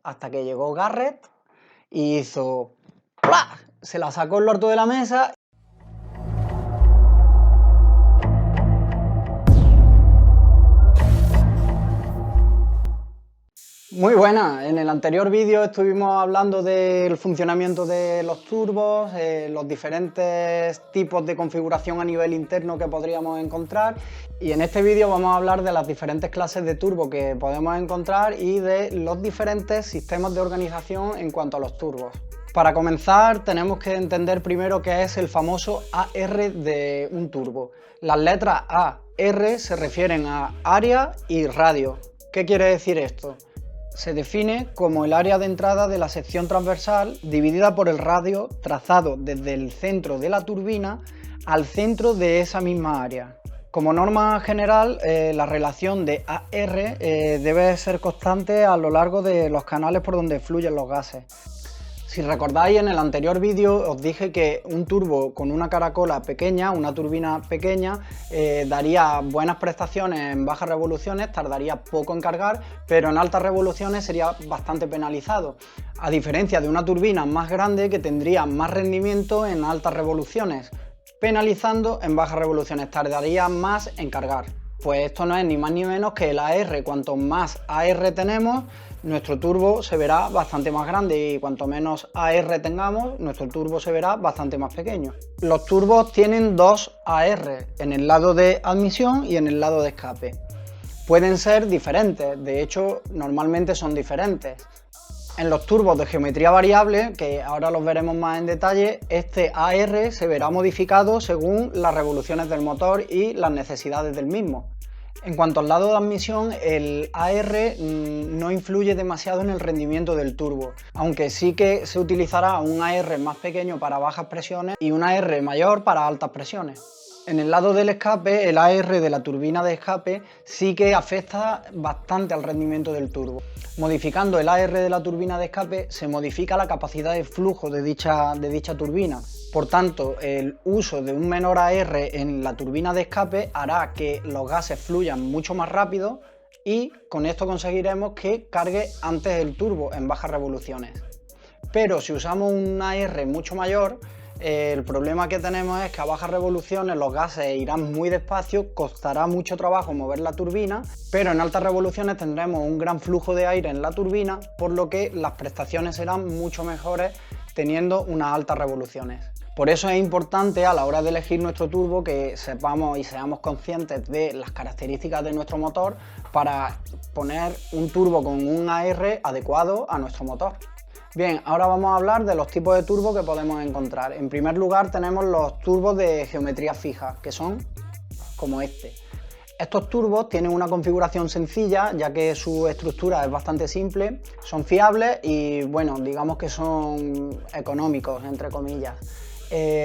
hasta que llegó Garrett y hizo ¡plá! Se la sacó el orto de la mesa. Muy buena, en el anterior vídeo estuvimos hablando del funcionamiento de los turbos, los diferentes tipos de configuración a nivel interno que podríamos encontrar, y en este vídeo vamos a hablar de las diferentes clases de turbo que podemos encontrar y de los diferentes sistemas de organización en cuanto a los turbos. Para comenzar tenemos que entender primero qué es el famoso AR de un turbo. Las letras A, R se refieren a área y radio. ¿Qué quiere decir esto? Se define como el área de entrada de la sección transversal dividida por el radio trazado desde el centro de la turbina al centro de esa misma área. Como norma general, la relación de AR debe ser constante a lo largo de los canales por donde fluyen los gases. Si recordáis, en el anterior vídeo os dije que un turbo con una caracola pequeña, una turbina pequeña, daría buenas prestaciones en bajas revoluciones, tardaría poco en cargar, pero en altas revoluciones sería bastante penalizado, a diferencia de una turbina más grande que tendría más rendimiento en altas revoluciones, penalizando en bajas revoluciones, tardaría más en cargar. Pues esto no es ni más ni menos que el AR. Cuanto más AR tenemos, nuestro turbo se verá bastante más grande, y cuanto menos AR tengamos, nuestro turbo se verá bastante más pequeño. Los turbos tienen dos AR, en el lado de admisión y en el lado de escape. Pueden ser diferentes, de hecho normalmente son diferentes. En los turbos de geometría variable, que ahora los veremos más en detalle, este AR se verá modificado según las revoluciones del motor y las necesidades del mismo. En cuanto al lado de admisión, el AR no influye demasiado en el rendimiento del turbo, aunque sí que se utilizará un AR más pequeño para bajas presiones y un AR mayor para altas presiones. En el lado del escape, el AR de la turbina de escape sí que afecta bastante al rendimiento del turbo. Modificando el AR de la turbina de escape se modifica la capacidad de flujo de dicha turbina. Por tanto, el uso de un menor AR en la turbina de escape hará que los gases fluyan mucho más rápido y con esto conseguiremos que cargue antes el turbo en bajas revoluciones. Pero si usamos un AR mucho mayor, el problema que tenemos es que a bajas revoluciones los gases irán muy despacio, costará mucho trabajo mover la turbina, pero en altas revoluciones tendremos un gran flujo de aire en la turbina, por lo que las prestaciones serán mucho mejores teniendo unas altas revoluciones. Por eso es importante a la hora de elegir nuestro turbo que sepamos y seamos conscientes de las características de nuestro motor para poner un turbo con un AR adecuado a nuestro motor. Bien, ahora vamos a hablar de los tipos de turbo que podemos encontrar. En primer lugar tenemos los turbos de geometría fija, que son como este. Estos turbos tienen una configuración sencilla, ya que su estructura es bastante simple, son fiables y, bueno, digamos que son económicos, entre comillas.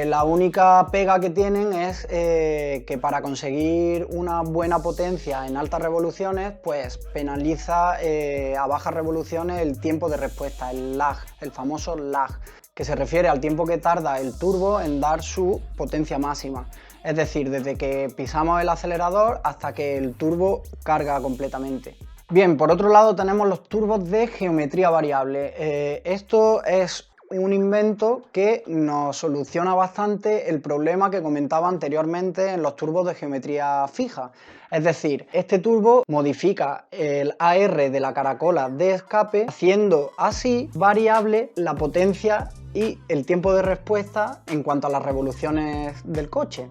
La única pega que tienen es que para conseguir una buena potencia en altas revoluciones, pues penaliza a bajas revoluciones el tiempo de respuesta, el lag, el famoso lag, que se refiere al tiempo que tarda el turbo en dar su potencia máxima. Es decir, desde que pisamos el acelerador hasta que el turbo carga completamente. Bien, por otro lado tenemos los turbos de geometría variable. Esto es un invento que nos soluciona bastante el problema que comentaba anteriormente en los turbos de geometría fija. Es decir, este turbo modifica el AR de la caracola de escape, haciendo así variable la potencia y el tiempo de respuesta en cuanto a las revoluciones del coche.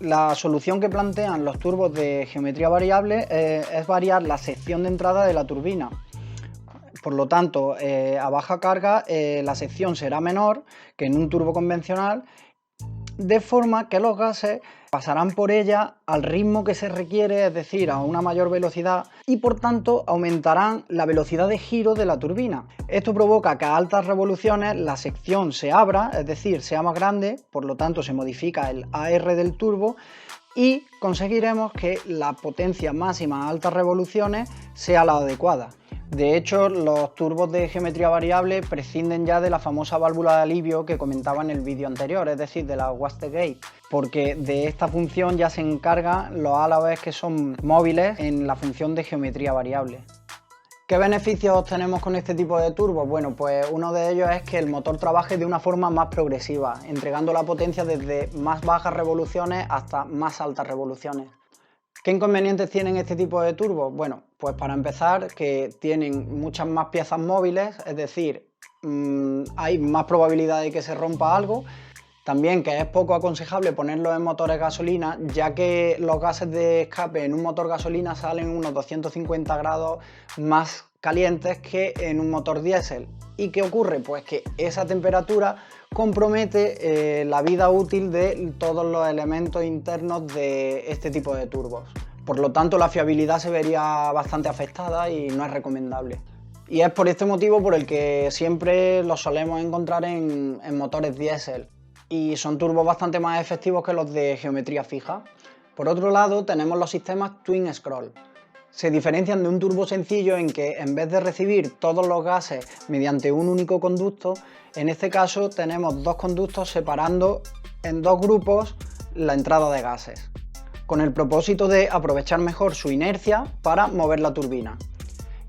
La solución que plantean los turbos de geometría variable es variar la sección de entrada de la turbina. Por lo tanto, a baja carga la sección será menor que en un turbo convencional, de forma que los gases pasarán por ella al ritmo que se requiere, es decir, a una mayor velocidad, y por tanto aumentarán la velocidad de giro de la turbina. Esto provoca que a altas revoluciones la sección se abra, es decir, sea más grande, por lo tanto se modifica el AR del turbo y conseguiremos que la potencia máxima a altas revoluciones sea la adecuada. De hecho, los turbos de geometría variable prescinden ya de la famosa válvula de alivio que comentaba en el vídeo anterior, es decir, de la wastegate, porque de esta función ya se encargan los álabes que son móviles en la función de geometría variable. ¿Qué beneficios tenemos con este tipo de turbos? Bueno, pues uno de ellos es que el motor trabaje de una forma más progresiva, entregando la potencia desde más bajas revoluciones hasta más altas revoluciones. ¿Qué inconvenientes tienen este tipo de turbos? Bueno, pues para empezar, que tienen muchas más piezas móviles, es decir, hay más probabilidad de que se rompa algo. También que es poco aconsejable ponerlo en motores gasolina, ya que los gases de escape en un motor gasolina salen unos 250 grados más calientes que en un motor diésel. ¿Y qué ocurre? Pues que esa temperatura compromete la vida útil de todos los elementos internos de este tipo de turbos. Por lo tanto, la fiabilidad se vería bastante afectada y no es recomendable. Y es por este motivo por el que siempre los solemos encontrar en motores diésel. Y son turbos bastante más efectivos que los de geometría fija. Por otro lado, tenemos los sistemas Twin Scroll. Se diferencian de un turbo sencillo en que, en vez de recibir todos los gases mediante un único conducto, en este caso tenemos dos conductos separando en dos grupos la entrada de gases, con el propósito de aprovechar mejor su inercia para mover la turbina.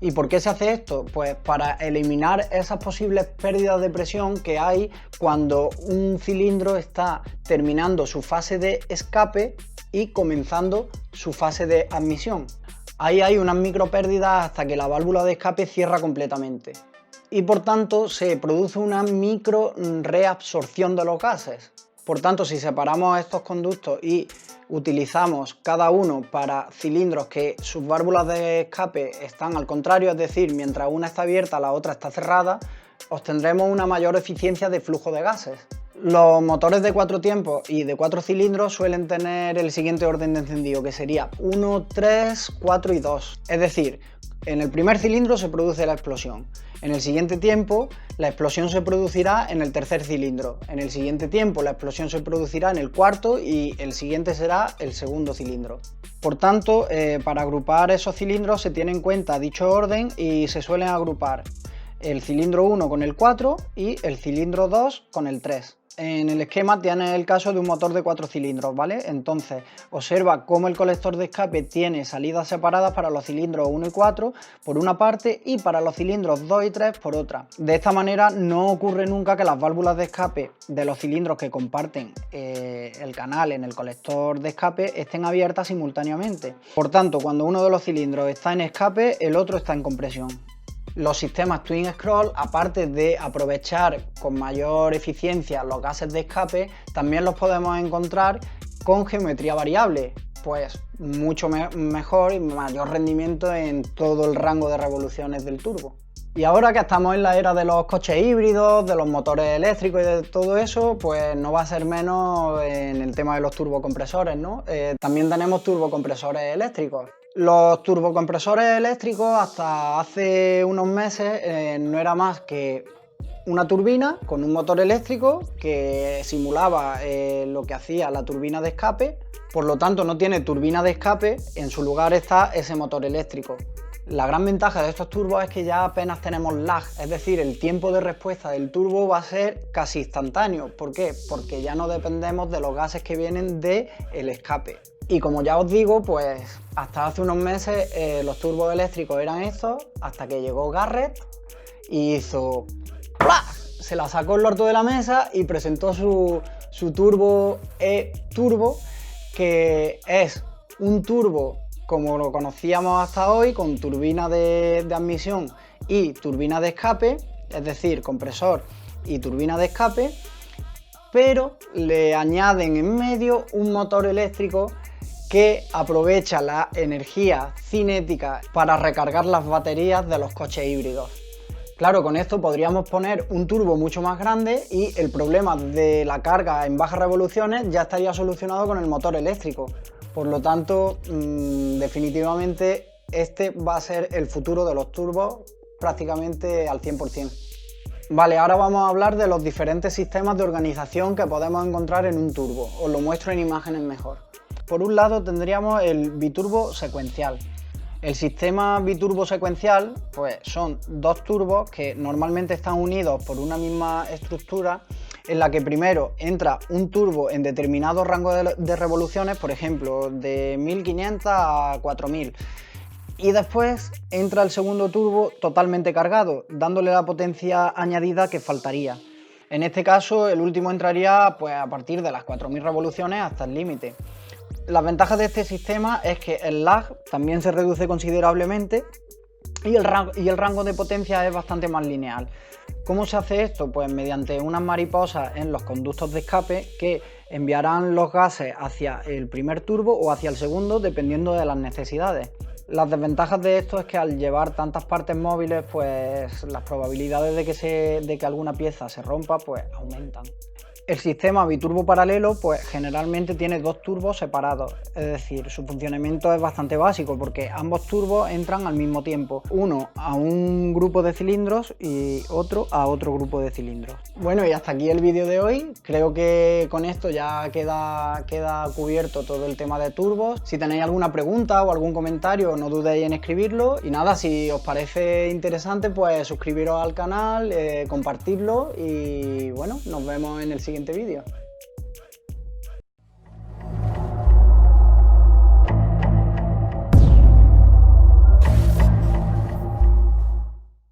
¿Y por qué se hace esto? Pues para eliminar esas posibles pérdidas de presión que hay cuando un cilindro está terminando su fase de escape y comenzando su fase de admisión. Ahí hay unas micro pérdidas hasta que la válvula de escape cierra completamente. Y por tanto se produce una micro reabsorción de los gases. Por tanto, si separamos estos conductos y utilizamos cada uno para cilindros que sus válvulas de escape están al contrario, es decir, mientras una está abierta la otra está cerrada, obtendremos una mayor eficiencia de flujo de gases. Los motores de 4 tiempos y de 4 cilindros suelen tener el siguiente orden de encendido, que sería 1, 3, 4 y 2. Es decir, en el primer cilindro se produce la explosión. En el siguiente tiempo, la explosión se producirá en el tercer cilindro. En el siguiente tiempo, la explosión se producirá en el cuarto y el siguiente será el segundo cilindro. Por tanto, para agrupar esos cilindros se tiene en cuenta dicho orden y se suelen agrupar el cilindro 1 con el 4 y el cilindro 2 con el 3. En el esquema tiene el caso de un motor de 4 cilindros, ¿vale? Entonces, observa cómo el colector de escape tiene salidas separadas para los cilindros 1 y 4 por una parte y para los cilindros 2 y 3 por otra. De esta manera no ocurre nunca que las válvulas de escape de los cilindros que comparten el canal en el colector de escape estén abiertas simultáneamente. Por tanto, cuando uno de los cilindros está en escape, el otro está en compresión. Los sistemas Twin Scroll, aparte de aprovechar con mayor eficiencia los gases de escape, también los podemos encontrar con geometría variable, pues mucho mejor y mayor rendimiento en todo el rango de revoluciones del turbo. Y ahora que estamos en la era de los coches híbridos, de los motores eléctricos y de todo eso, pues no va a ser menos en el tema de los turbocompresores, ¿no? También tenemos turbocompresores eléctricos. Los turbocompresores eléctricos hasta hace unos meses no era más que una turbina con un motor eléctrico que simulaba lo que hacía la turbina de escape, por lo tanto no tiene turbina de escape, en su lugar está ese motor eléctrico. La gran ventaja de estos turbos es que ya apenas tenemos lag, es decir, el tiempo de respuesta del turbo va a ser casi instantáneo. ¿Por qué? Porque ya no dependemos de los gases que vienen del escape. Y como ya os digo, pues hasta hace unos meses los turbos eléctricos eran estos, hasta que llegó Garrett y hizo ¡plá! Se la sacó el orto de la mesa y presentó su turbo E-Turbo, que es un turbo como lo conocíamos hasta hoy, con turbina de admisión y turbina de escape, es decir, compresor y turbina de escape, pero le añaden en medio un motor eléctrico que aprovecha la energía cinética para recargar las baterías de los coches híbridos. Claro, con esto podríamos poner un turbo mucho más grande y el problema de la carga en bajas revoluciones ya estaría solucionado con el motor eléctrico. Por lo tanto, definitivamente este va a ser el futuro de los turbos prácticamente al 100%. Vale, ahora vamos a hablar de los diferentes sistemas de organización que podemos encontrar en un turbo. Os lo muestro en imágenes mejor. Por un lado tendríamos el biturbo secuencial. El sistema biturbo secuencial pues son dos turbos que normalmente están unidos por una misma estructura, en la que primero entra un turbo en determinado rango de revoluciones, por ejemplo de 1500 a 4000, Y después entra el segundo turbo totalmente cargado, dándole la potencia añadida que faltaría. En este caso, el último entraría pues, a partir de las 4000 revoluciones hasta el límite. Las ventajas de este sistema es que el lag también se reduce considerablemente y el rango de potencia es bastante más lineal. ¿Cómo se hace esto? Pues mediante unas mariposas en los conductos de escape que enviarán los gases hacia el primer turbo o hacia el segundo dependiendo de las necesidades. Las desventajas de esto es que al llevar tantas partes móviles, pues las probabilidades de que alguna pieza se rompa, pues aumentan. El sistema biturbo paralelo, pues generalmente tiene dos turbos separados, es decir, su funcionamiento es bastante básico porque ambos turbos entran al mismo tiempo, uno a un grupo de cilindros y otro a otro grupo de cilindros. Bueno, y hasta aquí el vídeo de hoy. Creo que con esto ya queda cubierto todo el tema de turbos. Si tenéis alguna pregunta o algún comentario, no dudéis en escribirlo. Y nada, si os parece interesante, pues suscribiros al canal, compartirlo y bueno, nos vemos en el siguiente vídeo.